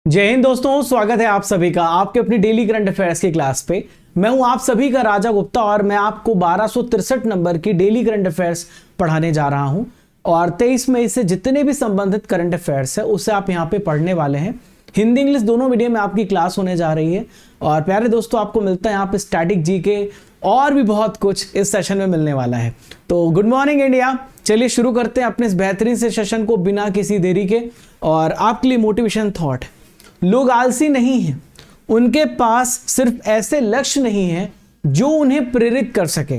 जय हिंद दोस्तों, स्वागत है आप सभी का आपके अपनी डेली करंट अफेयर्स की क्लास पे। मैं हूं आप सभी का राजा गुप्ता और मैं आपको 1263 नंबर की डेली करंट अफेयर्स पढ़ाने जा रहा हूं। और 23 मई से जितने भी संबंधित करंट अफेयर्स है उसे आप यहां पे पढ़ने वाले हैं। हिंदी इंग्लिश दोनों मीडियम में आपकी क्लास होने जा रही है। और प्यारे दोस्तों, आपको मिलता है यहाँ पे स्टैटिक जीके और भी बहुत कुछ इस सेशन में मिलने वाला है। तो गुड मॉर्निंग इंडिया, चलिए शुरू करते हैं अपने इस बेहतरीन से सेशन को बिना किसी देरी के। और आपके लिए मोटिवेशन थॉट, लोग आलसी नहीं हैं, उनके पास सिर्फ ऐसे लक्ष्य नहीं हैं जो उन्हें प्रेरित कर सके।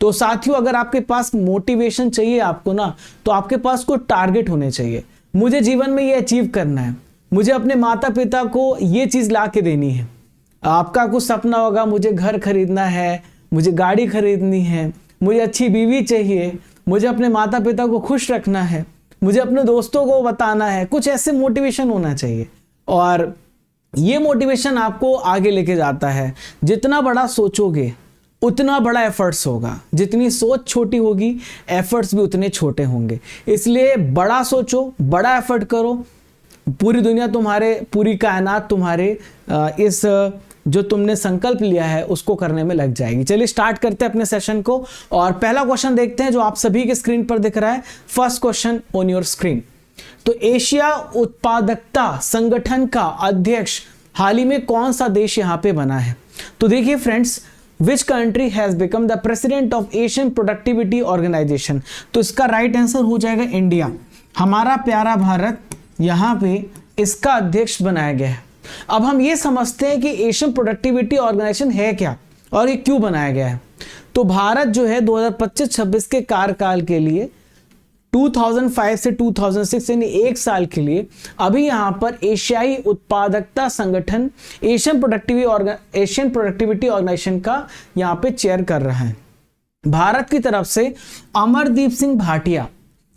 तो साथियों, अगर आपके पास मोटिवेशन चाहिए आपको ना, तो आपके पास कोई टारगेट होने चाहिए। मुझे जीवन में ये अचीव करना है, मुझे अपने माता पिता को ये चीज ला के देनी है। आपका कुछ सपना होगा, मुझे घर खरीदना है, मुझे गाड़ी खरीदनी है, मुझे अच्छी बीवी चाहिए, मुझे अपने माता पिता को खुश रखना है, मुझे अपने दोस्तों को बताना है। कुछ ऐसे मोटिवेशन होना चाहिए और ये मोटिवेशन आपको आगे लेके जाता है। जितना बड़ा सोचोगे उतना बड़ा एफर्ट्स होगा, जितनी सोच छोटी होगी एफर्ट्स भी उतने छोटे होंगे। इसलिए बड़ा सोचो, बड़ा एफर्ट करो। पूरी दुनिया तुम्हारे, पूरी कायनात तुम्हारे इस जो तुमने संकल्प लिया है उसको करने में लग जाएगी। चलिए स्टार्ट करते हैं अपने सेशन को और पहला क्वेश्चन देखते हैं जो आप सभी के स्क्रीन पर दिख रहा है। First question on your screen. तो एशिया उत्पादकता संगठन का अध्यक्ष हाल ही में कौन सा देश यहां पे बना है? तो देखिए friends, which country has become the president of Asian productivity organisation? तो इसका राइट आंसर हो जाएगा इंडिया। हमारा प्यारा भारत यहां पे इसका अध्यक्ष बनाया गया है। अब हम ये समझते हैं कि एशियन प्रोडक्टिविटी ऑर्गेनाइजेशन है क्या और ये क्यों बनाया गया है। तो भारत जो है 2025-26 के कार्यकाल के लिए 2005 से 2006 यानी एक साल के लिए अभी यहां पर एशियाई उत्पादकता संगठन एशियन प्रोडक्टिविटी ऑर्गेनाइजेशन का यहां पे चेयर कर रहा है। भारत की तरफ से अमरदीप सिंह भाटिया,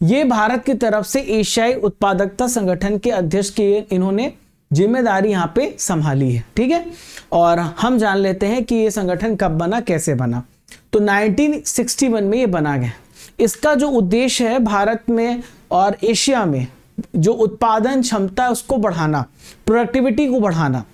ये भारत की तरफ से एशियाई उत्पादकता संगठन के अध्यक्ष की इन्होंने जिम्मेदारी यहां पे संभाली है। ठीक है, और हम जान लेते हैं कि ये संगठन कब बना, कैसे बना। तो 1961 में ये बना गया। इसका जो उद्देश्य है भारत में और एशिया में जो उत्पादन क्षमता है उसको बढ़ाना, प्रोडक्टिविटी को बढ़ाना।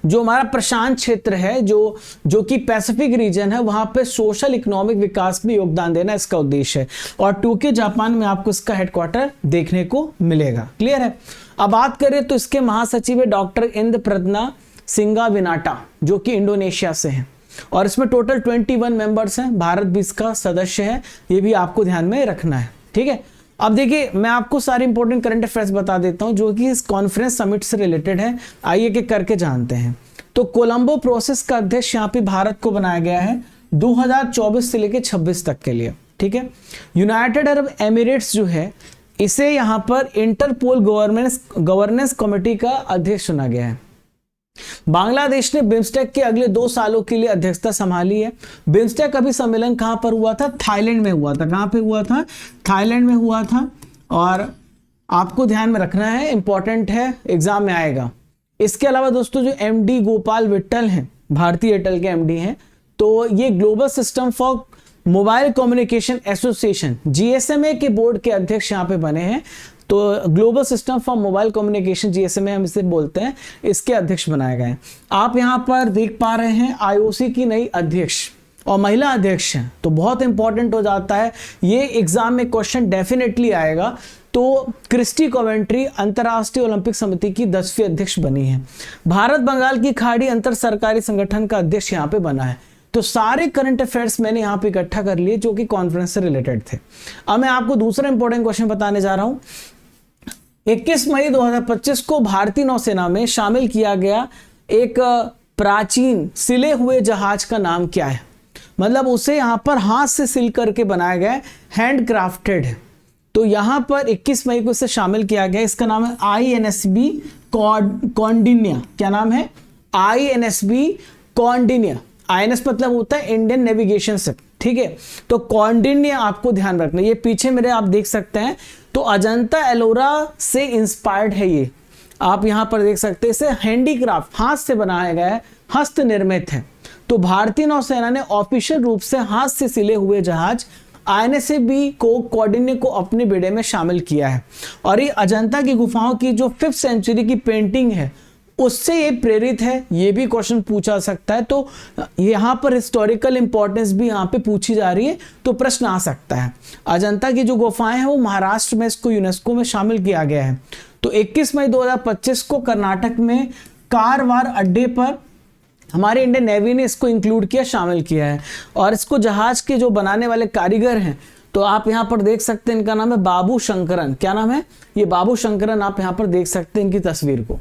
जो हमारा प्रशांत क्षेत्र है, जो कि पैसिफिक रीजन है, वहां पे सोशल इकोनॉमिक विकास में योगदान देना इसका उद्देश्य है। और टोक्यो जापान में आपको इसका हेडक्वार्टर देखने को मिलेगा। क्लियर है। अब बात करें तो इसके महासचिव है डॉक्टर इंद्रप्रदना सिंगाविनाटा, जो कि इंडोनेशिया से हैं। और इसमें टोटल 21 मेंबर्स हैं। भारत भी इसका सदस्य है, ये भी आपको ध्यान में रखना है। ठीक है, अब देखिए मैं आपको सारे इंपॉर्टेंट करंट अफेयर्स बता देता हूं जो कि इस कॉन्फ्रेंस समिट से रिलेटेड है। आइए के करके जानते हैं। तो कोलंबो प्रोसेस का अध्यक्ष यहाँ पे भारत को बनाया गया है 2024 से लेकर 26 तक के लिए। ठीक है, यूनाइटेड अरब एमिरेट्स जो है इसे यहाँ पर इंटरपोल गवर्नेंस कमेटी का अध्यक्ष चुना गया है। बांग्लादेश ने बिम्स्टेक के अगले 2 सालों के लिए अध्यक्षता संभाली है। बिम्स्टेक अभी सम्मेलन कहां पर हुआ था? थाईलैंड में हुआ था। कहां पे हुआ था? थाईलैंड में हुआ था। और आपको ध्यान में रखना है, इंपॉर्टेंट है, एग्जाम में आएगा। इसके अलावा दोस्तों जो एमडी गोपाल विट्ठल हैं, भारतीय एयरटेल के एमडी हैं, तो ये global system for mobile communication association GSMA के बोर्ड के अध्यक्ष यहाँ पे बने हैं। तो global system for mobile communication GSMA हम इसे बोलते हैं, इसके अध्यक्ष बनाए गए हैं। आप यहाँ पर देख पा रहे हैं आईओसी की नई अध्यक्ष और महिला अध्यक्ष हैं। तो बहुत इंपॉर्टेंट हो जाता है, ये एग्जाम में क्वेश्चन डेफिनेटली आएगा। तो क्रिस्टी कॉवेंट्री अंतर्राष्ट्रीय ओलंपिक समिति की 10वीं अध्यक्ष बनी है। भारत बंगाल की खाड़ी अंतर सरकारी संगठन का अध्यक्ष यहाँ पे बना है। तो सारे करंट अफेयर्स मैंने यहाँ पे इकट्ठा कर लिए जो कि कॉन्फ्रेंस से रिलेटेड थे। अब मैं आपको दूसरा इंपॉर्टेंट क्वेश्चन बताने जा रहा हूं। 21 मई 2025 को भारतीय नौसेना में शामिल किया गया एक प्राचीन सिले हुए जहाज का नाम क्या है? मतलब उसे यहां पर हाथ से सिल करके बनाया गया, हैंड क्राफ्टेड है। तो यहां पर 21 मई को इसे शामिल किया गया। इसका नाम है INSB कौंडिन्या। क्या नाम है? INSB कौंडिन्या। INS मतलब होता है इंडियन नेविगेशन शिप। ठीक है, तो कौंडिन्या आपको ध्यान रखना। ये पीछे मेरे आप देख सकते हैं, तो अजंता एलोरा से इंस्पायर्ड है ये। आप यहां पर देख सकते हैं, इसे हैंडीक्राफ्ट, हाथ से बनाया गया है, हस्त निर्मित है। तो भारतीय नौसेना ने ऑफिशियल रूप से हाथ से सिले हुए जहाज INSAB को कोऑर्डिनेट को अपने बेड़े में शामिल किया है। और ये अजंता की गुफाओं की जो 5th सेंचुरी की पेंटिंग है उससे ये प्रेरित है, ये भी क्वेश्चन पूछा सकता है। तो यहाँ पर हिस्टोरिकल इंपॉर्टेंस भी यहाँ पे पूछी जा रही है, तो प्रश्न आ सकता है। अजंता की जो गुफाएं हैं वो महाराष्ट्र में, इसको यूनेस्को में शामिल किया गया है। तो 21 मई 2025 को कर्नाटक में कारवार अड्डे पर हमारे इंडियन नेवी ने इसको इंक्लूड किया, शामिल किया है। और इसको जहाज के जो बनाने वाले कारीगर हैं, तो आप यहाँ पर देख सकते हैं, इनका नाम है बाबू शंकरन। क्या नाम है? ये बाबू शंकरन, आप यहाँ पर देख सकते हैं इनकी तस्वीर को।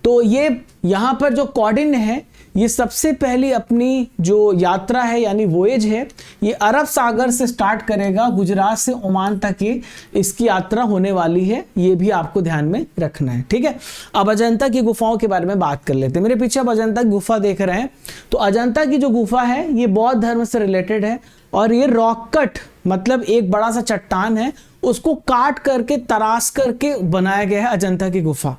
तो ये यहाँ पर जो कौंडिन्य है, ये सबसे पहली अपनी जो यात्रा है यानी वोएज है, ये अरब सागर से स्टार्ट करेगा, गुजरात से ओमान तक ये इसकी यात्रा होने वाली है। ये भी आपको ध्यान में रखना है, ठीक है। अब अजंता की गुफाओं के बारे में बात कर लेते हैं। मेरे पीछे आप अजंता की गुफा देख रहे हैं। तो अजंता की जो गुफा है ये बौद्ध धर्म से रिलेटेड है, और ये रॉक कट मतलब एक बड़ा सा चट्टान है, उसको काट करके तराश करके बनाया गया है अजंता की गुफा।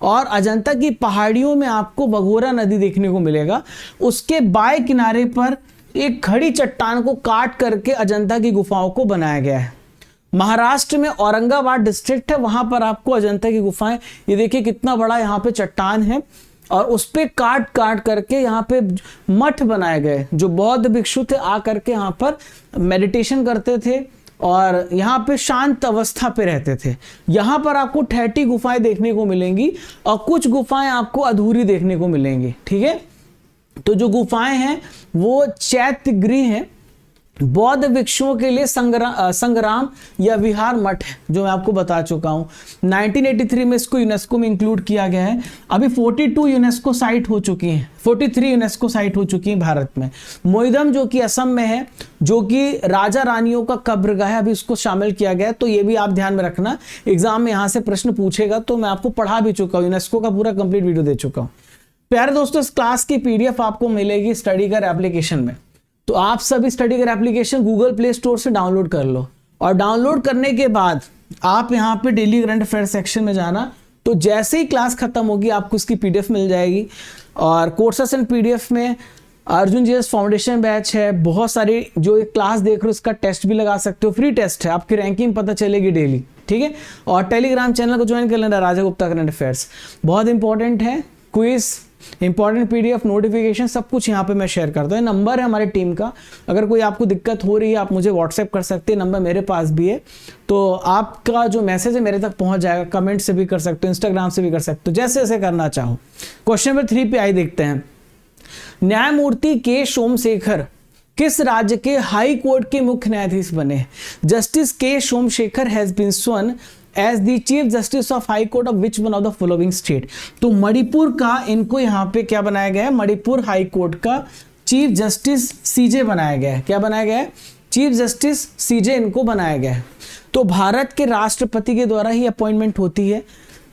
और अजंता की पहाड़ियों में आपको भगोरा नदी देखने को मिलेगा। उसके बाएं किनारे पर एक खड़ी चट्टान को काट करके अजंता की गुफाओं को बनाया गया है। महाराष्ट्र में औरंगाबाद डिस्ट्रिक्ट है, वहां पर आपको अजंता की गुफाएं, ये देखिए कितना बड़ा यहाँ पे चट्टान है, और उस पे काट काट करके यहाँ पे मठ बनाए गए। जो बौद्ध भिक्षु थे आ करके यहाँ पर मेडिटेशन करते थे और यहाँ पे शांत अवस्था पे रहते थे। यहाँ पर आपको 30 गुफाएं देखने को मिलेंगी, और कुछ गुफाएं आपको अधूरी देखने को मिलेंगी, ठीक है। तो जो गुफाएं हैं वो चैत्यगृह हैं, बौद्ध भिक्षुओं के लिए संग्राम या विहार मठ है, जो मैं आपको बता चुका हूँ। 1983 में इसको यूनेस्को में इंक्लूड किया गया है। अभी 42 यूनेस्को साइट हो चुकी हैं, 43 यूनेस्को साइट हो चुकी हैं भारत में। मोइदम जो कि असम में है, जो कि राजा रानियों का कब्रगाह है, अभी उसको शामिल किया गया है। तो ये भी आप ध्यान में रखना, एग्जाम में यहाँ से प्रश्न पूछेगा। तो मैं आपको पढ़ा भी चुका हूँ, यूनेस्को का पूरा कंप्लीट वीडियो दे चुका हूँ। प्यारे दोस्तों, इस क्लास की PDF आपको मिलेगी स्टडीगर एप्लीकेशन में। तो आप सभी स्टडीगर एप्लीकेशन गूगल प्ले स्टोर से डाउनलोड कर लो, और डाउनलोड करने के बाद आप यहाँ पे डेली करंट अफेयर सेक्शन में जाना। तो जैसे ही क्लास खत्म होगी आपको इसकी PDF मिल जाएगी। और कोर्सेस एंड PDF में अर्जुन जीएस फाउंडेशन बैच है, बहुत सारी जो क्लास देख रहे हो उसका टेस्ट भी लगा सकते हो, फ्री टेस्ट है, आपकी रैंकिंग पता चलेगी डेली, ठीक है। और टेलीग्राम चैनल को ज्वाइन कर लेना, राजा गुप्ता करंट अफेयर्स, बहुत इंपॉर्टेंट है। क्विज, इंपॉर्टेंट PDF, नोटिफिकेशन सब कुछ यहाँ पे मैं शेयर करता हूँ। नंबर है हमारी टीम का, अगर कोई आपको दिक्कत हो रही है आप मुझे व्हाट्सएप कर सकते हैं, नंबर मेरे पास भी है। तो आपका जो मैसेज है मेरे तक पहुँच जाएगा, कमेंट से भी कर सकते हो, इंस्टाग्राम से भी कर सकते हो, जैसे जैसे करना चाहो। क्वेश्चन नंबर 3 पे आई देखते हैं। न्यायमूर्ति के सोमशेखर किस राज्य के हाई कोर्ट के मुख्य न्यायाधीश बने? Justice K Somashekar has been sworn as the chief justice of high court of which one of the following state? तो मणिपुर का इनको यहाँ पे क्या बनाया गया है? मणिपुर हाई कोर्ट का चीफ जस्टिस CJ बनाया गया है। क्या बनाया गया है? चीफ जस्टिस CJ इनको बनाया गया है। तो भारत के राष्ट्रपति के द्वारा ही अपॉइंटमेंट होती है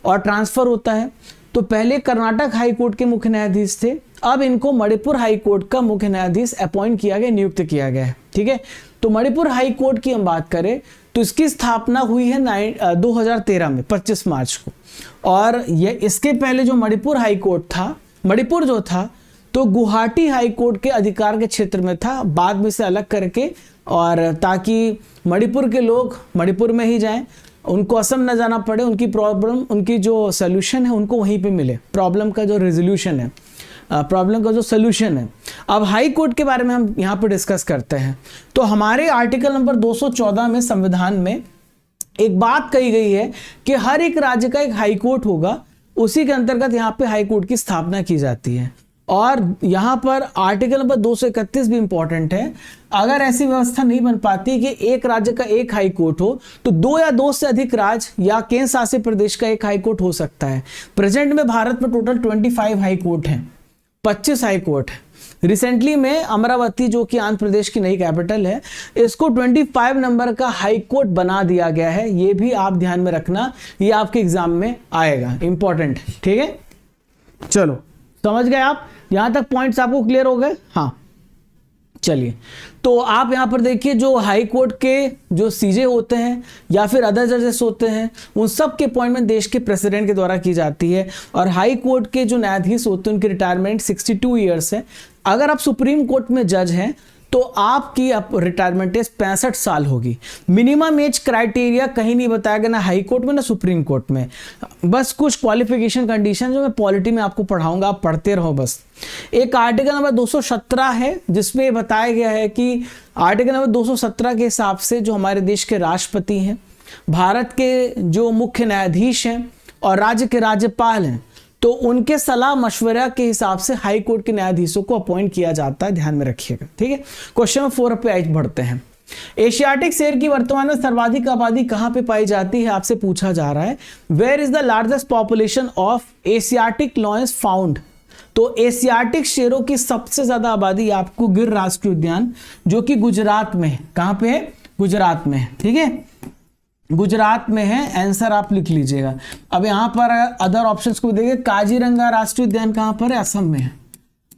और ट्रांसफर होता है। तो पहले कर्नाटक हाई कोर्ट के मुख्य न्यायाधीश थे, अब इनको मणिपुर हाई कोर्ट का मुख्य न्यायाधीश अपॉइंट किया गया, नियुक्त किया गया है, ठीक है। तो मणिपुर हाई कोर्ट की हम बात करें तो इसकी स्थापना हुई है 2013 में 25 मार्च को। और ये इसके पहले जो मणिपुर हाई कोर्ट था, मणिपुर जो था तो गुवाहाटी हाई कोर्ट के अधिकार के क्षेत्र में था, बाद में से अलग करके, और ताकि मणिपुर के लोग मणिपुर में ही जाएं, उनको असम न जाना पड़े, उनकी प्रॉब्लम, उनकी जो सोल्यूशन है उनको वहीं पे मिले, प्रॉब्लम का जो रेजोल्यूशन है, प्रॉब्लम का जो सोल्यूशन है। अब हाई कोर्ट के बारे में हम यहाँ पे डिस्कस करते हैं। तो हमारे आर्टिकल नंबर 214 में संविधान में एक बात कही गई है कि हर एक राज्य का एक हाई कोर्ट होगा, उसी के अंतर्गत यहाँ पे हाई कोर्ट की स्थापना की जाती है। और यहाँ पर आर्टिकल नंबर 231 भी इंपॉर्टेंट है। अगर ऐसी व्यवस्था नहीं बन पाती कि एक राज्य का एक हाई कोर्ट हो, तो 2 या 2 से अधिक राज्य या केंद्र शासित प्रदेश का एक हाई कोर्ट हो सकता है। प्रेजेंट में भारत में टोटल 25 हाई कोर्ट हैं, 25 हाई कोर्ट है। रिसेंटली में अमरावती, जो कि आंध्र प्रदेश की नई कैपिटल है, इसको 25 नंबर का हाई कोर्ट बना दिया गया है। ये भी आप ध्यान में रखना, ये आपके एग्जाम में आएगा, इंपॉर्टेंट, ठीक है। चलो समझ गए आप, यहां तक पॉइंट्स आपको क्लियर हो गए? हाँ, चलिए। तो आप यहां पर देखिए, जो हाई कोर्ट के जो CJ होते हैं या फिर अदर जजेस होते हैं, उन सब के अपॉइंटमेंट देश के प्रेसिडेंट के द्वारा की जाती है। और हाई कोर्ट के जो न्यायाधीश होते हैं उनकी रिटायरमेंट 62 ईयर्स है। अगर आप सुप्रीम कोर्ट में जज हैं तो आपकी रिटायरमेंट एज 65 साल होगी। मिनिमम एज क्राइटेरिया कहीं नहीं बताया गया, ना हाई कोर्ट में ना सुप्रीम कोर्ट में, बस कुछ क्वालिफिकेशन कंडीशन जो मैं पॉलिटी में आपको पढ़ाऊंगा, आप पढ़ते रहो बस। एक आर्टिकल नंबर 217 है जिसमें बताया गया है कि आर्टिकल नंबर 217 के हिसाब से जो हमारे देश के राष्ट्रपति हैं, भारत के जो मुख्य न्यायाधीश हैं और राज्य के राज्यपाल हैं, तो उनके सलाह मशवरा के हिसाब से हाई कोर्ट के न्यायाधीशों को अपॉइंट किया जाता है, ध्यान में रखिएगा, ठीक है। क्वेश्चन 4 पे आज बढ़ते हैं। एशियाटिक शेर की वर्तमान में सर्वाधिक आबादी कहां पे पाई जाती है, आपसे पूछा जा रहा है। Where is the largest population of Asiatic lions found. तो एशियाटिक शेरों की सबसे ज्यादा आबादी आपको गिर राष्ट्रीय उद्यान, जो कि गुजरात में है। कहां पे है? गुजरात में है, ठीक है, गुजरात में है। आंसर आप लिख लीजिएगा। अब यहां पर अदर ऑप्शंस को देखिए। काजीरंगा राष्ट्रीय उद्यान कहां पर है? असम में है।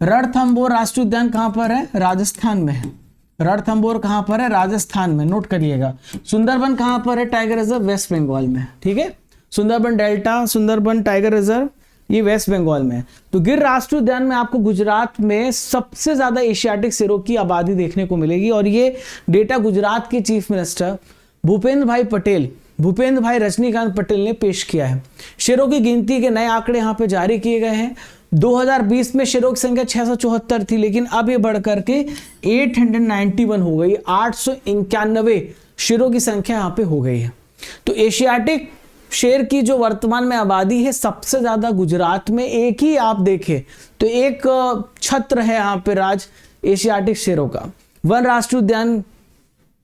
रणथंबोर राष्ट्रीय उद्यान कहां पर है? राजस्थान में है। रणथंबोर कहां पर है? राजस्थान में, नोट करिएगा। सुंदरबन कहां पर है? टाइगर रिजर्व वेस्ट बंगाल में, ठीक है। Sundarban delta, Sundarban tiger reserve, ये वेस्ट बंगाल में है। तो गिर राष्ट्रीय उद्यान में आपको गुजरात में सबसे ज्यादा एशियाटिक शेरों की आबादी देखने को मिलेगी, और ये डेटा गुजरात के चीफ मिनिस्टर भूपेंद्र भाई रजनीकांत पटेल ने पेश किया है। शेरों की गिनती के नए आंकड़े यहाँ पे जारी किए गए हैं। 2020 में शेरों की संख्या 674 थी, लेकिन अब ये बढ़ करके 891 हो गई। 891 शेरों की संख्या यहाँ पे हो गई है। तो एशियाटिक शेर की जो वर्तमान में आबादी है सबसे ज्यादा गुजरात में। एक ही आप देखें तो एक छत्र है यहाँ पे राज एशियाटिक शेरों का। वन राष्ट्रीय उद्यान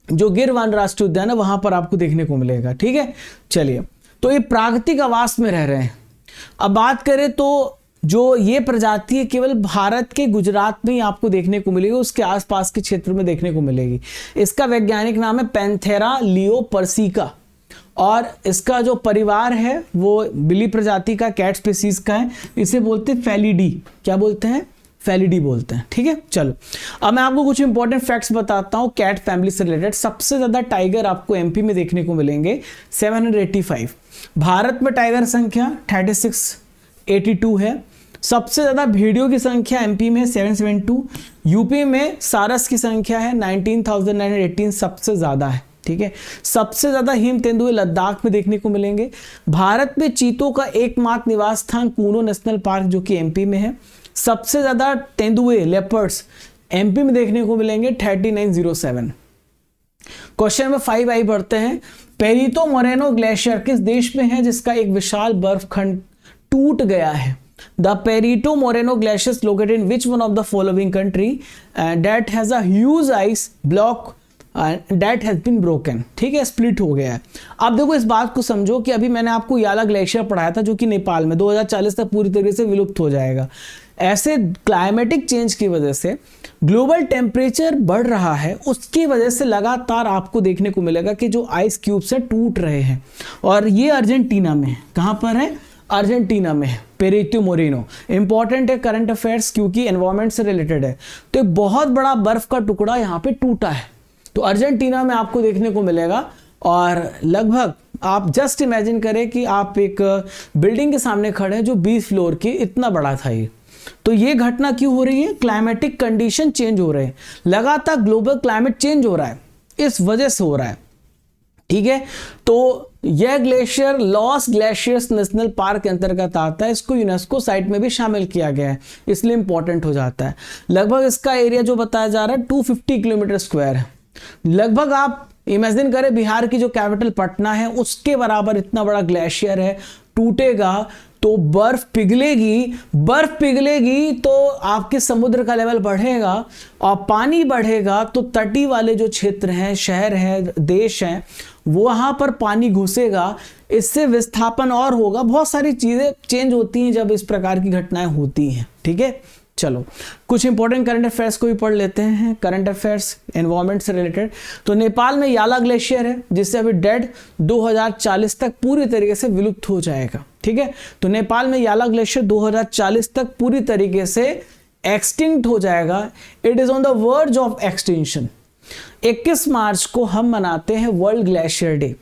जो गिर वन राष्ट्रीय उद्यान है वहां पर आपको देखने को मिलेगा, ठीक है। चलिए, तो ये प्राकृतिक आवास में रह रहे हैं। अब बात करें तो जो ये प्रजाति है केवल भारत के गुजरात में ही आपको देखने को मिलेगी, उसके आसपास के क्षेत्र में देखने को मिलेगी। इसका वैज्ञानिक नाम है पैंथेरा लियोपर्सिका, और इसका जो परिवार है वो बिल्ली प्रजाति का, कैट स्पीसीज का है। इसे बोलते हैं फेलिडी। क्या बोलते हैं? फेलिडी बोलते हैं, ठीक है। चलो, अब मैं आपको कुछ इंपॉर्टेंट फैक्ट्स बताता हूं कैट फैमिली से रिलेटेड। सबसे ज्यादा टाइगर आपको एमपी में देखने को मिलेंगे 785। भारत में टाइगर संख्या 3682 है। सबसे ज्यादा भेड़ियों की संख्या एमपी में 772। यूपी में सारस की संख्या है 19,918, सबसे ज्यादा है, ठीक है। सबसे ज्यादा हिम तेंदुए लद्दाख में देखने को मिलेंगे। भारत में चीतों का एकमात्र निवास स्थान कूनो नेशनल पार्क जो कि एमपी में है। सबसे ज्यादा तेंदुए लेपर्ड्स एमपी में देखने को मिलेंगे 3907। क्वेश्चन नंबर 5 आई बढ़ते हैं। पेरितो मोरेनो ग्लेशियर किस देश में है जिसका एक विशाल बर्फ खंड टूट गया है? The Perito Moreno glacier located in which one of the following country that has a huge ice block that has been broken, ठीक है, स्प्लिट हो गया है। अब देखो इस बात को समझो कि अभी मैंने आपको याला ग्लेशियर पढ़ाया था जो कि नेपाल में 2040 तक पूरी तरीके से विलुप्त हो जाएगा। ऐसे क्लाइमेटिक चेंज की वजह से ग्लोबल टेम्परेचर बढ़ रहा है, उसकी वजह से लगातार आपको देखने को मिलेगा कि जो आइस क्यूब्स है टूट रहे हैं, और ये अर्जेंटीना में है। कहां पर है? अर्जेंटीना में है। पेरितो मोरेनो इंपॉर्टेंट है करंट अफेयर्स क्योंकि एनवायरमेंट से रिलेटेड है। तो एक बहुत बड़ा बर्फ का टुकड़ा यहाँ पे टूटा है, तो अर्जेंटीना में आपको देखने को मिलेगा। और लगभग आप जस्ट इमेजिन करें कि आप एक बिल्डिंग के सामने खड़े हैं जो 20 फ्लोर की, इतना बड़ा था ये। तो ये घटना क्यों हो रही है? क्लाइमेटिक कंडीशन चेंज हो रहे हैं, लगातार ग्लोबल क्लाइमेट चेंज हो रहा है, इस वजह से हो रहा है, ठीक है। तो यह glacier loss glaciers national park के अंतर्गत आता है। इसको यूनेस्को साइट में भी शामिल किया गया है, इसलिए इंपॉर्टेंट हो जाता है। लगभग इसका एरिया जो बताया जा रहा है 250 किलोमीटर स्क्वायर है। लगभग आप इमेजिन करें बिहार की जो कैपिटल पटना है उसके बराबर इतना बड़ा ग्लेशियर है। टूटेगा तो बर्फ पिघलेगी तो आपके समुद्र का लेवल बढ़ेगा, और पानी बढ़ेगा तो तटीय वाले जो क्षेत्र हैं, शहर हैं, देश हैं, वहां पर पानी घुसेगा, इससे विस्थापन और होगा। बहुत सारी चीजें चेंज होती हैं जब इस प्रकार की घटनाएं होती हैं, ठीक है। चलो, कुछ इंपॉर्टेंट करंट अफेयर्स को भी पढ़ लेते हैं, करंट अफेयर्स एनवायरमेंट से रिलेटेड। तो नेपाल में याला ग्लेशियर है जिससे अभी डेड 2040 तक पूरी तरीके से विलुप्त हो जाएगा, ठीक है। तो नेपाल में याला ग्लेशियर 2040 तक पूरी तरीके से एक्सटिंक्ट हो जाएगा। It is on the verge of extinction. 21 मार्च को हम मनाते हैं वर्ल्ड ग्लेशियर डे।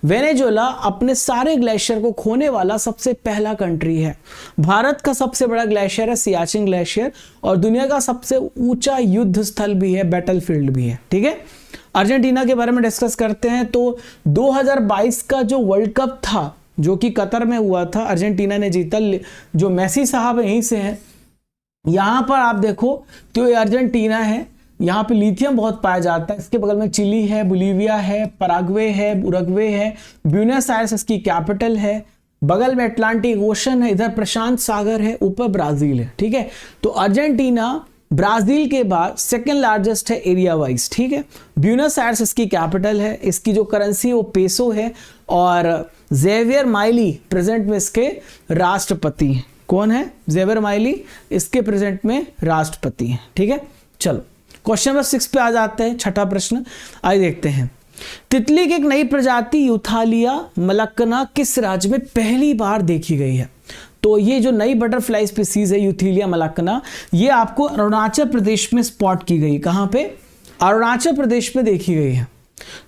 वेनेजुएला अपने सारे ग्लेशियर को खोने वाला सबसे पहला कंट्री है। भारत का सबसे बड़ा ग्लेशियर है सियाचिन ग्लेशियर, और दुनिया का सबसे ऊंचा युद्ध स्थल भी है, बैटलफील्ड भी है। ठीक है, अर्जेंटीना के बारे में डिस्कस करते हैं। तो 2022 का जो वर्ल्ड कप था जो कि कतर में हुआ था, अर्जेंटीना ने जीता। जो मेसी साहब यहीं से हैं, यहां पर आप देखो तो ये अर्जेंटीना है, यहाँ पे लिथियम बहुत पाया जाता है। इसके बगल में चिली है, बोलीविया है, पराग्वे है, उरुग्वे है, ब्यूनस आयर्स इसकी कैपिटल है, बगल में अटलांटिक ओशन है, इधर प्रशांत सागर है, ऊपर ब्राजील है। ठीक है, तो अर्जेंटीना ब्राजील के बाद सेकेंड लार्जेस्ट है एरिया वाइज। ठीक है, ब्यूनस आयर्स इसकी कैपिटल है, इसकी जो करेंसी है वो पेसो है, और जेवियर माइली प्रेजेंट में इसके राष्ट्रपति हैं। कौन है? जेवियर माइली इसके प्रेजेंट में राष्ट्रपति हैं। ठीक है, चलो क्वेश्चन नंबर 6 पे आ जाते हैं, छठा प्रश्न आइए देखते हैं। तितली की एक नई प्रजाति यूथालिया मलक्कना किस राज्य में पहली बार देखी गई है? तो ये जो नई बटरफ्लाई स्पीसीज है यूथीलिया मलक्कना, ये आपको अरुणाचल प्रदेश में स्पॉट की गई। कहां पे? अरुणाचल प्रदेश में देखी गई है।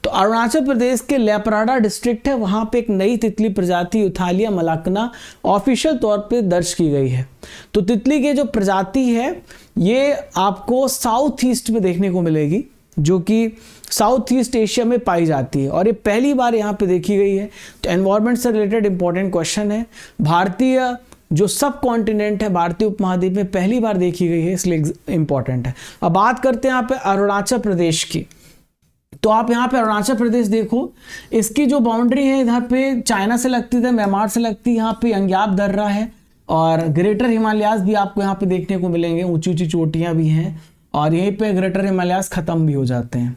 तो अरुणाचल प्रदेश के लेपराडा डिस्ट्रिक्ट है, वहां पे एक नई तितली प्रजाति यूथालिया मलक्कना ऑफिशियल तौर पे दर्ज की गई है। तो तितली की जो प्रजाति है ये आपको साउथ ईस्ट में देखने को मिलेगी, जो कि साउथ ईस्ट एशिया में पाई जाती है, और ये पहली बार यहाँ पे देखी गई है। तो एनवायरनमेंट से रिलेटेड इंपॉर्टेंट क्वेश्चन है। भारतीय जो सब कॉन्टिनेंट है भारतीय उपमहाद्वीप में पहली बार देखी गई है, इसलिए इंपॉर्टेंट है। अब बात करते हैं यहाँ पे अरुणाचल प्रदेश की। तो आप यहाँ पे अरुणाचल प्रदेश देखो, इसकी जो बाउंड्री है इधर पे चाइना से लगती है, म्यांमार से लगती है, यहाँ पे यंग्याप दर्रा है, और ग्रेटर हिमालयाज भी आपको यहाँ पे देखने को मिलेंगे, ऊंची ऊंची चोटियां भी हैं, और यहीं पे ग्रेटर हिमालयाज खत्म भी हो जाते हैं।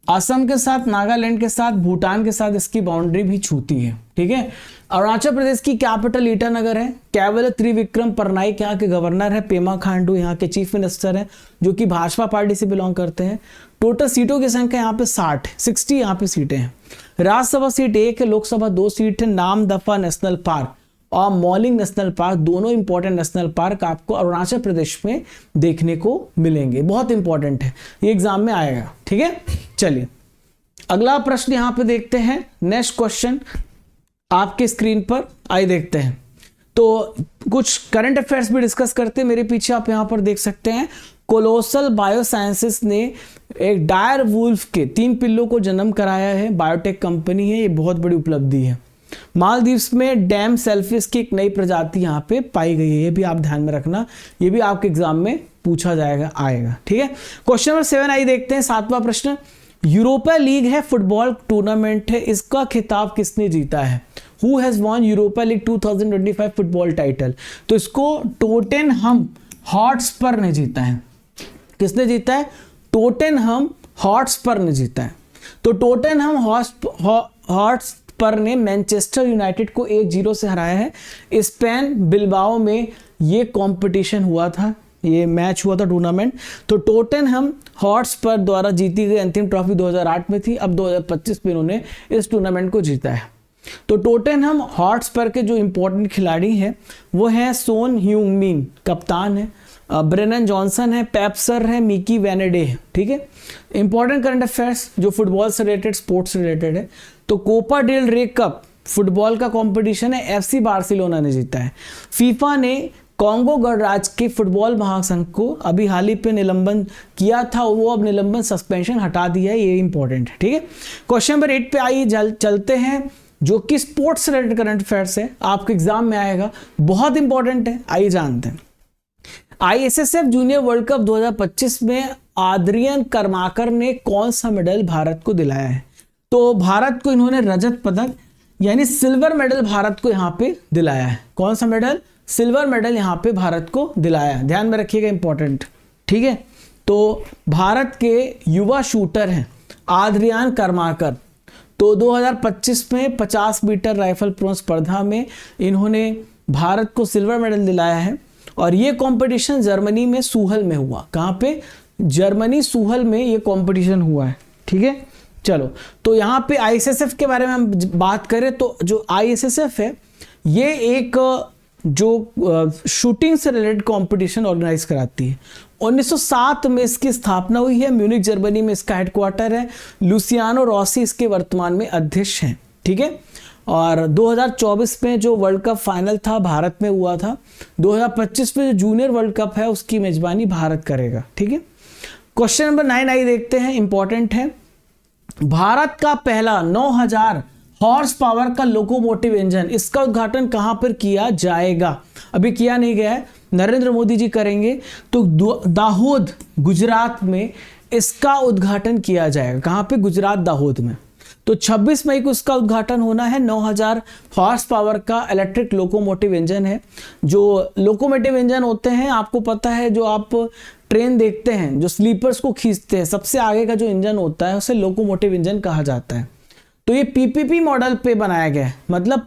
असम के साथ, नागालैंड के साथ, भूटान के साथ इसकी बाउंड्री भी छूती है। ठीक है, अरुणाचल प्रदेश की कैपिटल ईटानगर है। केवल त्रिविक्रम परनाइक यहाँ के गवर्नर है, पेमा खांडू यहाँ के चीफ मिनिस्टर हैं, जो कि भाजपा पार्टी से बिलोंग करते हैं। टोटल सीटों की संख्या यहाँ पे 60 यहाँ पे सीटें हैं। राज्यसभा सीट 1 है, लोकसभा 2 सीट है। नामदफा नेशनल पार्क और मॉलिंग नेशनल पार्क, दोनों इंपॉर्टेंट नेशनल पार्क आपको अरुणाचल प्रदेश में देखने को मिलेंगे। बहुत इंपॉर्टेंट है, ये एग्जाम में आएगा। ठीक है, चलिए अगला प्रश्न यहाँ पे देखते हैं। नेक्स्ट क्वेश्चन आपके स्क्रीन पर आइए देखते हैं। तो कुछ करंट अफेयर्स भी डिस्कस करते हैं। मेरे पीछे आप यहाँ पर देख सकते हैं, कोलोसल बायोसाइंसेस ने एक डायर वुल्फ के 3 पिल्लों को जन्म कराया है। बायोटेक कंपनी है, ये बहुत बड़ी उपलब्धि है। मालदीव्स में डैम सेलफिश की एक नई प्रजाति यहाँ पे पाई गई है, ये भी आप ध्यान में रखना, ये भी आपके एग्जाम में पूछा जाएगा, आएगा। ठीक है, क्वेश्चन नंबर 7 आइए देखते हैं। 7वां प्रश्न, यूरोपा लीग है, फुटबॉल टूर्नामेंट है, इसका खिताब किसने जीता है? Who has won Europa league 2025 football title? तो इसको टोटेनहम हॉटस्पर ने जीता है। किसने जीता है? टोटेनहम हॉटस्पर ने जीता है। तो टोटेनहम हॉटस्पर ने मैनचेस्टर यूनाइटेड को 1-0 से हराया है। स्पेन बिलबाओ में ये कंपटीशन हुआ था, ये मैच हुआ था, टूर्नामेंट। तो टोटेनहम हॉटस्पर द्वारा जीती गई अंतिम ट्रॉफी 2008 में थी, अब 2025 में इन्होंने इस टूर्नामेंट को जीता है। तो टोटेनहम हॉटस्पर के जो इंपॉर्टेंट खिलाड़ी हैं वो हैं सोन ह्यूंगमिन कप्तान है, ब्रेनन जॉनसन है, पेप्सर है, मिकी वेनेडे है। ठीक है, इंपॉर्टेंट करंट अफेयर्स जो फुटबॉल से रिलेटेड, स्पोर्ट्स से रिलेटेड है। तो कोपा डेल रे कप फुटबॉल का कंपटीशन है, एफसी बार्सिलोना ने जीता है। फीफा ने कॉन्गो गणराज्य के फुटबॉल महासंघ को अभी हाल ही पे निलंबन किया था, वो अब निलंबन सस्पेंशन हटा दिया है, ये इंपॉर्टेंट है। ठीक है, क्वेश्चन नंबर 8 पे आइए चलते हैं, जो कि स्पोर्ट्स से रिलेटेड करंट अफेयर्स है, आपके एग्जाम में आएगा, बहुत इंपॉर्टेंट है। आइए जानते हैं। आईएसएसएफ जूनियर वर्ल्ड कप 2025 में आद्रियन कर्माकर ने कौन सा मेडल भारत को दिलाया है? तो भारत को इन्होंने रजत पदक यानी सिल्वर मेडल भारत को यहाँ पे दिलाया है। कौन सा मेडल? सिल्वर मेडल यहाँ पे भारत को दिलाया है, ध्यान में रखिएगा, इंपॉर्टेंट। ठीक है, तो भारत के युवा शूटर हैं आद्रियान कर्माकर। तो 2025 में 50 मीटर राइफल प्रो स्पर्धा में इन्होंने भारत को सिल्वर मेडल दिलाया है, और ये कंपटीशन जर्मनी में सूहल में हुआ। कहाँ पे? जर्मनी सूहल में ये कंपटीशन हुआ है। ठीक है, चलो तो यहाँ पे आईएसएसएफ के बारे में हम बात करें तो जो आईएसएसएफ है ये एक जो शूटिंग से रिलेटेड कंपटीशन ऑर्गेनाइज कराती है। 1907 में इसकी स्थापना हुई है, म्यूनिक जर्मनी में इसका हेडक्वार्टर है। लुसियानो रॉसी इसके वर्तमान में अध्यक्ष हैं। ठीक है। और 2024 में जो वर्ल्ड कप फाइनल था भारत में हुआ था। 2025 में जो जूनियर वर्ल्ड कप है उसकी मेजबानी भारत करेगा, ठीक है। क्वेश्चन नंबर 9 आई देखते हैं, इंपॉर्टेंट है। भारत का पहला 9000 हॉर्स पावर का लोकोमोटिव इंजन, इसका उद्घाटन कहां पर किया जाएगा? अभी किया नहीं गया है, नरेंद्र मोदी जी करेंगे। तो दाहोद गुजरात में इसका उद्घाटन किया जाएगा। कहां पे? गुजरात, दाहोद में। तो 26 मई को इसका उद्घाटन होना है। 9000 हॉर्स पावर का इलेक्ट्रिक लोकोमोटिव इंजन है। जो लोकोमोटिव इंजन होते हैं, आपको पता है, जो आप ट्रेन देखते हैं, जो स्लीपर्स को खींचते हैं, सबसे आगे का जो इंजन होता है उसे लोकोमोटिव इंजन कहा जाता है। तो ये पीपीपी मॉडल पे बनाया गया है, मतलब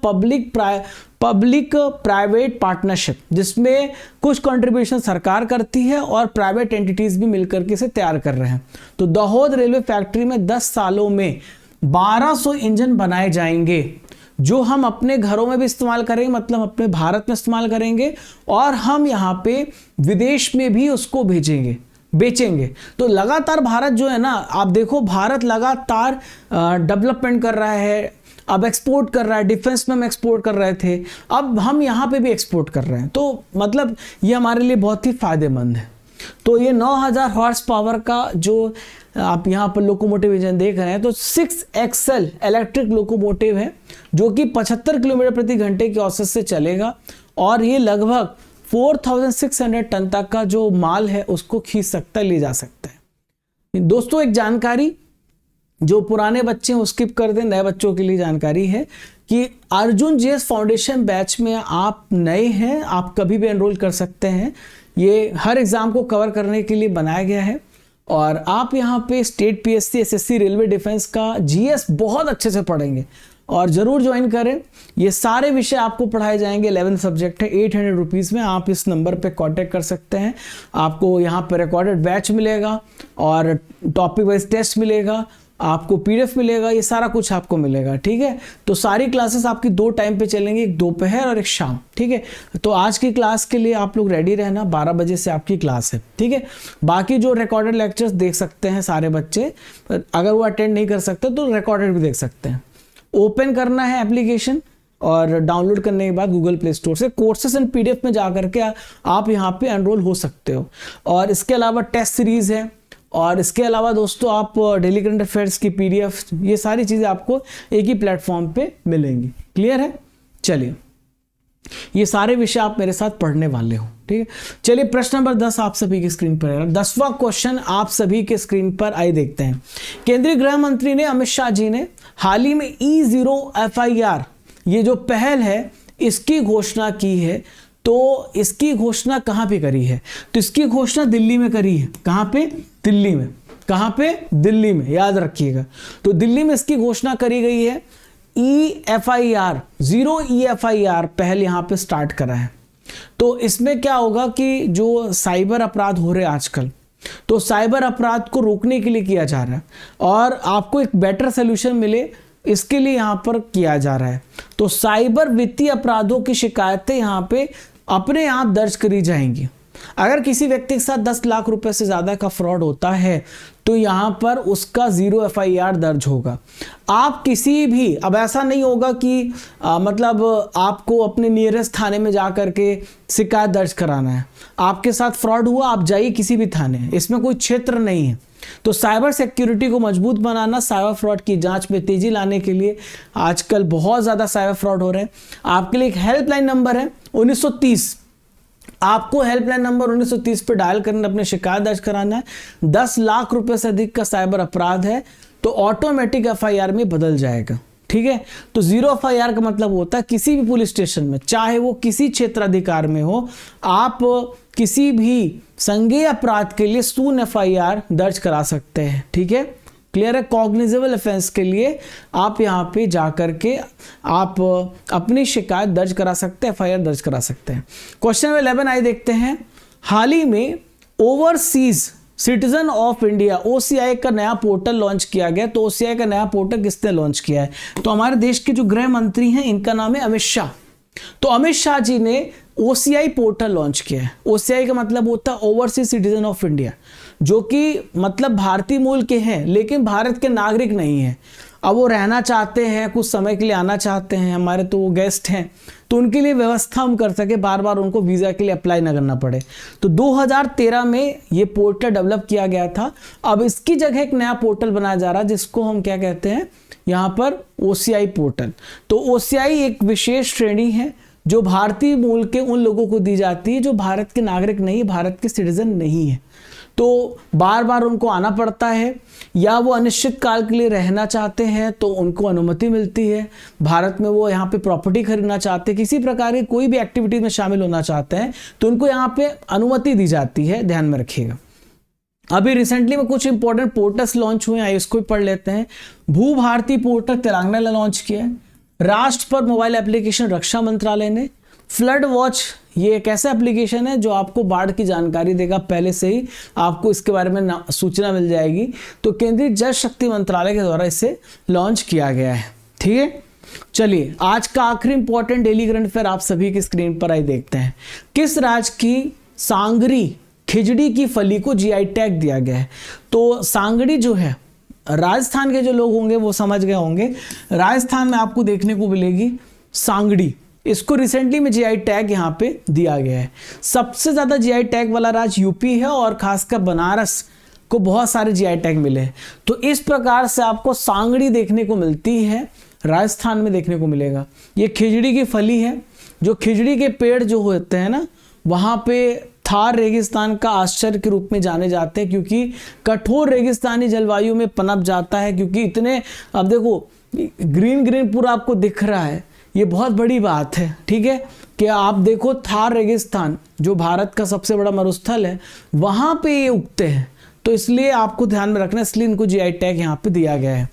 पब्लिक प्राइवेट पार्टनरशिप, जिसमें कुछ कंट्रीब्यूशन सरकार करती है और प्राइवेट एंटिटीज भी मिलकर के इसे तैयार कर रहे हैं। तो दाहोद रेलवे फैक्ट्री में 10 सालों में 1200 इंजन बनाए जाएंगे, जो हम अपने घरों में भी इस्तेमाल करेंगे, मतलब अपने भारत में इस्तेमाल करेंगे, और हम यहाँ पे विदेश में भी उसको बेचेंगे। तो लगातार भारत जो है ना, आप देखो, भारत लगातार डेवलपमेंट कर रहा है, अब एक्सपोर्ट कर रहा है। डिफेंस में हम एक्सपोर्ट कर रहे थे, अब हम यहाँ पे भी एक्सपोर्ट कर रहे हैं। तो मतलब ये हमारे लिए बहुत ही फायदेमंद है। तो ये 9000 हॉर्स पावर का जो आप यहाँ पर लोकोमोटिव इंजन देख रहे हैं, तो 6 एक्सल इलेक्ट्रिक लोकोमोटिव है, जो कि 75 किलोमीटर प्रति घंटे की औसत से चलेगा, और ये लगभग 4600 टन तक का जो माल है उसको खींच सकता है, ले जा सकता है। दोस्तों, एक जानकारी जो पुराने बच्चे हैं वो स्किप कर दें, नए बच्चों के लिए जानकारी है कि अर्जुन जीएस फाउंडेशन बैच में आप नए हैं, आप कभी भी एनरोल कर सकते हैं। ये हर एग्जाम को कवर करने के लिए बनाया गया है, और आप यहाँ पे state PSC, SSC, railway defence का जीएस बहुत अच्छे से पढ़ेंगे, और ज़रूर ज्वाइन करें। ये सारे विषय आपको पढ़ाए जाएंगे। 11 सब्जेक्ट है, 800 रुपीज़ में। आप इस नंबर पे कांटेक्ट कर सकते हैं। आपको यहाँ पे रिकॉर्डेड बैच मिलेगा, और टॉपिक वाइज टेस्ट मिलेगा, आपको पीडीएफ मिलेगा, ये सारा कुछ आपको मिलेगा, ठीक है। तो सारी क्लासेस आपकी 2 टाइम पे चलेंगी, एक दोपहर और एक शाम, ठीक है। तो आज की क्लास के लिए आप लोग रेडी रहना, 12 बजे से आपकी क्लास है, ठीक है। बाकी जो रिकॉर्डेड लेक्चर्स देख सकते हैं सारे बच्चे, अगर वो अटेंड नहीं कर सकते तो रिकॉर्डेड भी देख सकते हैं। ओपन करना है एप्लीकेशन, और डाउनलोड करने के बाद गूगल प्ले स्टोर से कोर्सेस एंड पीडीएफ में जा करके आप यहाँ पे एनरोल हो सकते हो। और इसके अलावा टेस्ट सीरीज है, और इसके अलावा दोस्तों आप डेली करंट अफेयर्स की पीडीएफ, ये सारी चीज़ें आपको एक ही प्लेटफॉर्म पे मिलेंगी। क्लियर है? चलिए, ये सारे विषय आप मेरे साथ पढ़ने वाले हो, ठीक है। चलिए, प्रश्न नंबर 10 आप सभी की स्क्रीन पर है। 10वां क्वेश्चन आप सभी के स्क्रीन पर आइए देखते हैं। केंद्रीय गृह मंत्री ने अमित शाह जी ने हाल ही में E0 FIR, ये जो पहल है, इसकी घोषणा की है। तो इसकी घोषणा कहां पे करी है? तो इसकी घोषणा दिल्ली में करी है। कहां पे? दिल्ली में। कहां पे? दिल्ली में, याद रखिएगा। तो दिल्ली में इसकी घोषणा करी गई है। EFIR, 0 EFIR पहल यहां पे स्टार्ट करा है। तो इसमें क्या होगा कि जो साइबर अपराध हो रहे हैं आजकल, तो साइबर अपराध को रोकने के लिए किया जा रहा है, और आपको एक बेटर सोल्यूशन मिले, इसके लिए यहाँ पर किया जा रहा है। तो साइबर वित्तीय अपराधों की शिकायतें यहाँ पे अपने आप दर्ज करी जाएंगी। अगर किसी व्यक्ति के साथ 10 लाख रुपए से ज़्यादा का फ्रॉड होता है, तो यहाँ पर उसका 0 FIR दर्ज होगा। आप किसी भी, अब ऐसा नहीं होगा कि मतलब आपको अपने नियरेस्ट थाने में जा करके शिकायत दर्ज कराना है। आपके साथ फ्रॉड हुआ, आप जाइए किसी भी थाने, इसमें कोई क्षेत्र नहीं है। तो साइबर सिक्योरिटी को मजबूत बनाना, साइबर फ्रॉड की जांच में तेजी लाने के लिए, आजकल बहुत ज़्यादा साइबर फ्रॉड हो रहे हैं। आपके लिए एक हेल्पलाइन नंबर है 1930। आपको हेल्पलाइन नंबर 1930 पे डायल करना, अपने शिकायत दर्ज कराना है। 10 लाख रुपए से अधिक का साइबर अपराध है तो ऑटोमेटिक FIR में बदल जाएगा, ठीक है। तो 0 FIR का मतलब होता है किसी भी पुलिस स्टेशन में, चाहे वो किसी क्षेत्राधिकार में हो, आप किसी भी संज्ञेय अपराध के लिए सून FIR दर्ज करा सकते हैं, ठीक है। क्लियर है? कॉग्निजेबल ऑफेंस के लिए आप यहाँ पे जाकर के आप अपनी शिकायत दर्ज करा सकते हैं, FIR दर्ज करा सकते हैं। क्वेश्चन नंबर 11 आइए देखते हैं। हाल ही में overseas citizen of India OCI का नया पोर्टल लॉन्च किया गया। तो OCI का नया पोर्टल किसने लॉन्च किया है? तो हमारे देश के जो गृह मंत्री हैं, इनका नाम है अमित शाह। तो अमित शाह जी ने OCI पोर्टल लॉन्च किया है। OCI का मतलब होता है ओवरसीज सिटीजन ऑफ इंडिया, जो कि मतलब भारतीय मूल के हैं लेकिन भारत के नागरिक नहीं है। अब वो रहना चाहते हैं, कुछ समय के लिए आना चाहते हैं, हमारे तो वो गेस्ट हैं, तो उनके लिए व्यवस्था हम कर सके, बार बार उनको वीज़ा के लिए अप्लाई ना करना पड़े। तो 2013 में ये पोर्टल डेवलप किया गया था। अब इसकी जगह एक नया पोर्टल बनाया जा रहा है जिसको हम क्या कहते हैं यहाँ पर OCI पोर्टल। तो OCI एक विशेष श्रेणी है जो भारतीय मूल के उन लोगों को दी जाती है जो भारत के नागरिक नहीं, भारत के सिटीजन नहीं है। तो बार बार उनको आना पड़ता है, या वो अनिश्चित काल के लिए रहना चाहते हैं तो उनको अनुमति मिलती है। भारत में वो यहाँ पे प्रॉपर्टी खरीदना चाहते हैं, किसी प्रकार की कोई भी एक्टिविटी में शामिल होना चाहते हैं तो उनको यहाँ पे अनुमति दी जाती है, ध्यान में रखिएगा। अभी रिसेंटली में कुछ इंपॉर्टेंट पोर्टल्स लॉन्च हुए हैं, आइए इसको भी पढ़ लेते हैं। भू भारती पोर्टल तेलंगाना ने लॉन्च किया है। राष्ट्र पर मोबाइल एप्लीकेशन रक्षा मंत्रालय ने। फ्लड वॉच ये एक ऐसा एप्लीकेशन है जो आपको बाढ़ की जानकारी देगा, पहले से ही आपको इसके बारे में सूचना मिल जाएगी। तो केंद्रीय जल शक्ति मंत्रालय के द्वारा इसे लॉन्च किया गया है। ठीक है, चलिए आज का आखिरी इंपॉर्टेंट डेली करंट अफेयर आप सभी की स्क्रीन पर आई देखते हैं। किस राज्य की सांगरी खिचड़ी की फली को GI टैग दिया गया है? तो सांगरी जो है, राजस्थान के जो लोग होंगे वो समझ गए होंगे, राजस्थान में आपको देखने को मिलेगी सांगड़ी। इसको रिसेंटली में GI टैग यहाँ पे दिया गया है। सबसे ज़्यादा GI टैग वाला राज्य यूपी है और खासकर बनारस को बहुत सारे GI टैग मिले हैं। तो इस प्रकार से आपको सांगड़ी देखने को मिलती है, राजस्थान में देखने को मिलेगा। ये खिचड़ी की फली है। जो खिचड़ी के पेड़ जो होते हैं ना, वहाँ पे थार रेगिस्तान का आश्चर्य के रूप में जाने जाते हैं, क्योंकि कठोर रेगिस्तानी जलवायु में पनप जाता है। क्योंकि इतने, अब देखो ग्रीन ग्रीन पूरा आपको दिख रहा है, ये बहुत बड़ी बात है। ठीक है, कि आप देखो थार रेगिस्तान जो भारत का सबसे बड़ा मरुस्थल है, वहाँ पे ये उगते हैं। तो इसलिए आपको ध्यान में रखना, इसलिए इनको GI टैग यहाँ पे दिया गया है।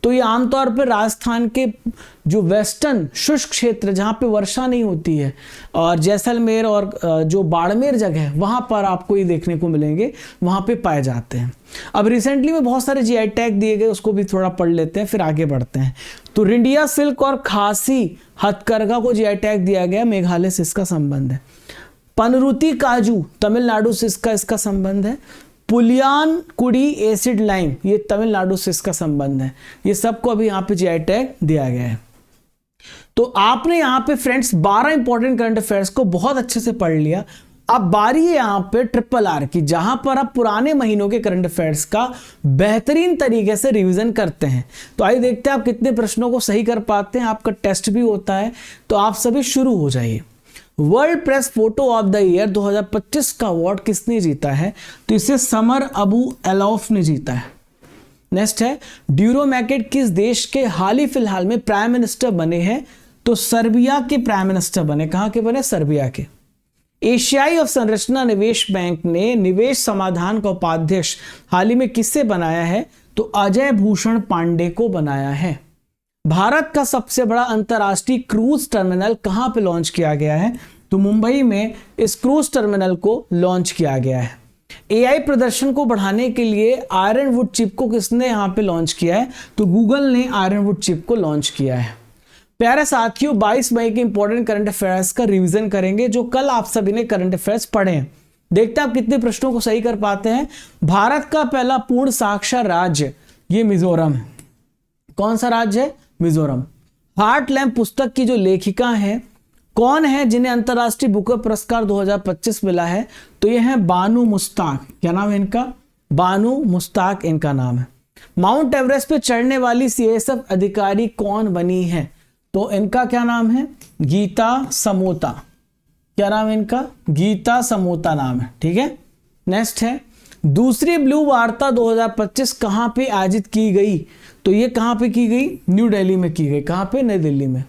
तो ये आमतौर पर राजस्थान के जो वेस्टर्न शुष्क क्षेत्र जहाँ पे वर्षा नहीं होती है, और जैसलमेर और जो बाड़मेर जगह है वहाँ पर आपको ये देखने को मिलेंगे, वहाँ पे पाए जाते हैं। अब रिसेंटली में बहुत सारे GI टैग दिए गए, उसको भी थोड़ा पढ़ लेते हैं फिर आगे बढ़ते हैं। तो रिंडिया सिल्क और खासी हथकरघा को GI टैग दिया गया, मेघालय से इसका संबंध है। पनरुती काजू तमिलनाडु से इसका संबंध है। पुलियान कुड़ी एसिड लाइम ये तमिलनाडु से इसका संबंध है। ये सबको अभी यहाँ पे GI टैग दिया गया है। तो आपने यहाँ पे फ्रेंड्स 12 इंपॉर्टेंट करंट अफेयर्स को बहुत अच्छे से पढ़ लिया। अब बारी है यहाँ पे RRR की, जहां पर आप पुराने महीनों के करंट अफेयर्स का बेहतरीन तरीके से रिवीजन करते हैं। तो आइए देखते हैं आप कितने प्रश्नों को सही कर पाते हैं। आपका टेस्ट भी होता है, तो आप सभी शुरू हो जाइए। World press photo of the year 2025 का अवार्ड किसने जीता है? तो इसे समर अबू एलौफ ने जीता है। नेक्स्ट है, ड्यूरोमैकेट किस देश के हाल ही फिलहाल में प्राइम मिनिस्टर बने हैं? तो सर्बिया के प्राइम मिनिस्टर बने। कहां के बने? सर्बिया के। एशियाई अवसंरचना निवेश बैंक ने निवेश समाधान का उपाध्यक्ष हाल ही में किससे बनाया है? तो अजय भूषण पांडे को बनाया है। भारत का सबसे बड़ा अंतर्राष्ट्रीय क्रूज टर्मिनल कहां पे लॉन्च किया गया है? तो मुंबई में इस क्रूज टर्मिनल को लॉन्च किया गया है। AI प्रदर्शन को बढ़ाने के लिए आयरनवुड चिप को किसने यहां पे लॉन्च किया है? तो गूगल ने आयरनवुड चिप को लॉन्च किया है। प्यारे साथियों, 22 मई के इंपॉर्टेंट करंट अफेयर्स का रिवीजन करेंगे जो कल आप सभी ने करंट अफेयर्स पढ़े हैं। देखते हैं आप कितने प्रश्नों को सही कर पाते हैं। भारत का पहला पूर्ण साक्षर राज्य ये मिजोरम है। कौन सा राज्य है? मिजोरम। हार्ट लैम्प पुस्तक की जो लेखिका हैं कौन है जिन्हें अंतरराष्ट्रीय बुकर पुरस्कार 2025 मिला है? तो ये है बानू मुश्ताक। क्या नाम है इनका? बानू मुश्ताक इनका नाम है। माउंट एवरेस्ट पे चढ़ने वाली CSF अधिकारी कौन बनी है? तो इनका क्या नाम है? गीता समोता। क्या नाम है इनका? गीता समोता नाम है। ठीक है, नेक्स्ट है, दूसरी ब्लू वार्ता 2025 कहां पे आयोजित की गई? तो ये कहां पे की गई? न्यू दिल्ली में की गई। कहां पे? नई दिल्ली में।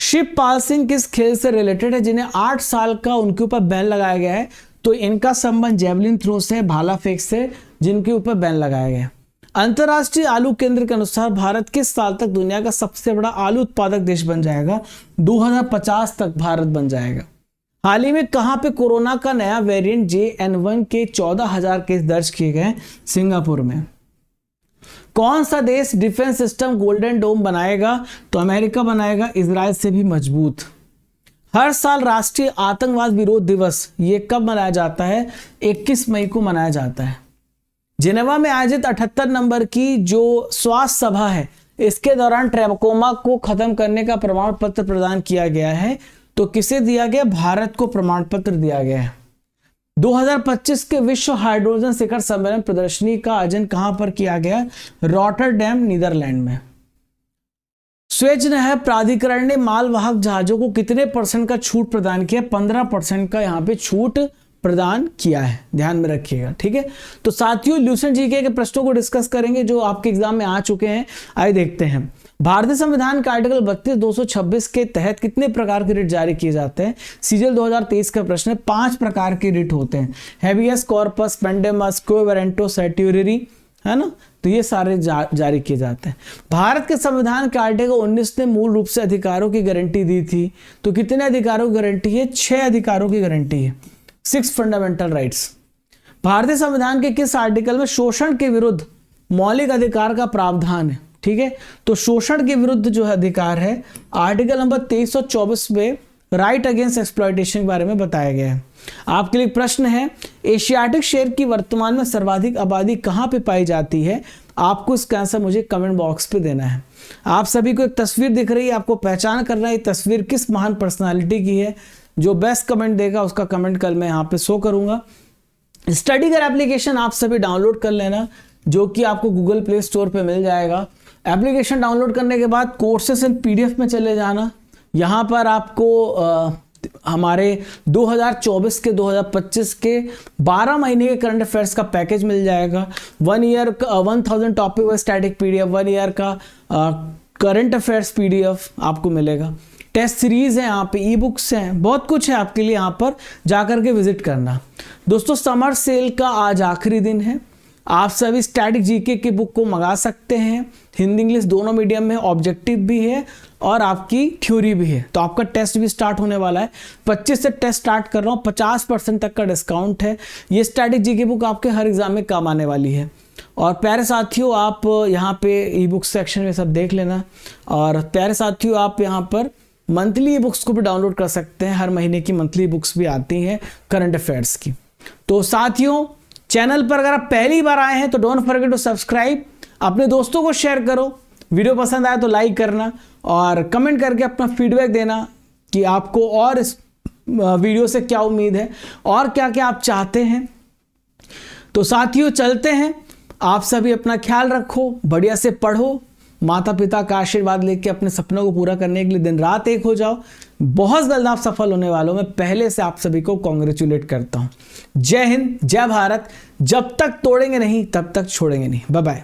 शिवपाल सिंह किस खेल से रिलेटेड है जिन्हें 8 साल का उनके ऊपर बैन लगाया गया है? तो इनका संबंध जेवलिन थ्रो से, भाला फेंक से, जिनके ऊपर बैन लगाया गया। अंतर्राष्ट्रीय आलू केंद्र के अनुसार भारत किस साल तक दुनिया का सबसे बड़ा आलू उत्पादक देश बन जाएगा? 2050 तक भारत बन जाएगा। हाल ही में कहां पे कोरोना का नया वेरिएंट JN1 के 14,000 केस दर्ज किए गए? सिंगापुर में। कौन सा देश डिफेंस सिस्टम गोल्डन डोम बनाएगा? तो अमेरिका बनाएगा, इजराइल से भी मजबूत। हर साल राष्ट्रीय आतंकवाद विरोध दिवस ये कब मनाया जाता है? 21 मई को मनाया जाता है। जिनेवा में आयोजित 78 नंबर की जो स्वास्थ्य सभा है इसके दौरान ट्रैकोमा को खत्म करने का प्रमाण पत्र प्रदान किया गया है। तो किसे दिया गया? भारत को प्रमाण पत्र दिया गया है। 2025 के विश्व हाइड्रोजन शिखर सम्मेलन प्रदर्शनी का आयोजन कहां पर किया गया? रॉटरडैम, नीदरलैंड में। स्वेज नहर प्राधिकरण ने मालवाहक जहाजों को कितने % का छूट प्रदान किया? 15% का यहां पे छूट प्रदान किया है, ध्यान में रखिएगा, ठीक है। तो साथियों ल्यूसेंट जीके के प्रश्नों को डिस्कस करेंगे जो आपके एग्जाम में आ चुके हैं। आइए देखते हैं। भारतीय संविधान के आर्टिकल 32(226) के तहत कितने प्रकार के रिट जारी किए जाते हैं? सीजीएल 2023 का प्रश्न है। 5 प्रकार के रिट होते हैं, हैबियस कॉर्पस, पेंडेमस, क्वो वारंटो, सर्ट्यूररी, है ना। तो ये सारे जारी किए जाते हैं। भारत के संविधान के आर्टिकल 19 ने मूल रूप से अधिकारों की गारंटी दी थी। तो कितने अधिकारों की गारंटी है? 6 अधिकारों की गारंटी है, 6 फंडामेंटल राइट्स। भारतीय संविधान के किस आर्टिकल में शोषण के विरुद्ध मौलिक अधिकार का प्रावधान है? ठीक है, तो शोषण के विरुद्ध जो है अधिकार है, आर्टिकल नंबर 2324 में राइट अगेंस्ट एक्सप्लॉयटेशन के बारे में बताया गया है। आपके लिए प्रश्न है, एशियाटिक शेर की वर्तमान में सर्वाधिक आबादी कहां पे पाई जाती है? आपको इसका आंसर मुझे कमेंट बॉक्स पे देना है। आप सभी को एक तस्वीर दिख रही है, आपको पहचान करना है ये तस्वीर किस महान पर्सनालिटी की है। जो बेस्ट कमेंट देगा उसका कमेंट कल मैं यहाँ पे शो करूंगा। स्टडीगर एप्लीकेशन आप सभी डाउनलोड कर लेना, जो कि आपको गूगल प्ले स्टोर पे मिल जाएगा। एप्लीकेशन डाउनलोड करने के बाद कोर्सेस एंड पीडीएफ में चले जाना। यहाँ पर आपको हमारे 2024 के 2025 के 12 महीने के करंट अफेयर्स का पैकेज मिल जाएगा। 1 ईयर का 1000 टॉपिक व स्टैटिक पीडीएफ, 1 ईयर का करंट अफेयर्स पीडीएफ आपको मिलेगा। टेस्ट सीरीज है, यहाँ पे ई बुक्स हैं, बहुत कुछ है आपके लिए, यहाँ पर जाकर के विजिट करना। दोस्तों समर सेल का आज आखिरी दिन है। आप सभी स्टैटिक जीके की बुक को मंगा सकते हैं, हिंदी इंग्लिश दोनों मीडियम में, ऑब्जेक्टिव भी है और आपकी थ्योरी भी है। तो आपका टेस्ट भी स्टार्ट होने वाला है, 25 से टेस्ट स्टार्ट कर रहा हूँ, 50% तक का डिस्काउंट है। ये स्टैटिक जीके बुक आपके हर एग्जाम में काम आने वाली है। और प्यारे साथियों आप यहाँ पे ई बुक सेक्शन में सब देख लेना। और प्यारे साथियों आप यहाँ पर मंथली बुक्स को भी डाउनलोड कर सकते हैं, हर महीने की मंथली बुक्स भी आती हैं करंट अफेयर्स की। तो साथियों चैनल पर अगर आप पहली बार आए हैं तो डोंट फॉरगेट टू सब्सक्राइब, अपने दोस्तों को शेयर करो, वीडियो पसंद आए तो लाइक करना और कमेंट करके अपना फीडबैक देना कि आपको और इस वीडियो से क्या उम्मीद है और क्या क्या आप चाहते हैं। तो साथियों चलते हैं, आप सभी अपना ख्याल रखो, बढ़िया से पढ़ो, माता पिता का आशीर्वाद लेके अपने सपनों को पूरा करने के लिए दिन रात एक हो जाओ। बहुत जल्द आप सफल होने वालों, मैं पहले से आप सभी को कॉन्ग्रेचुलेट करता हूं। जय हिंद, जय भारत। जब तक तोड़ेंगे नहीं तब तक छोड़ेंगे नहीं। Bye bye.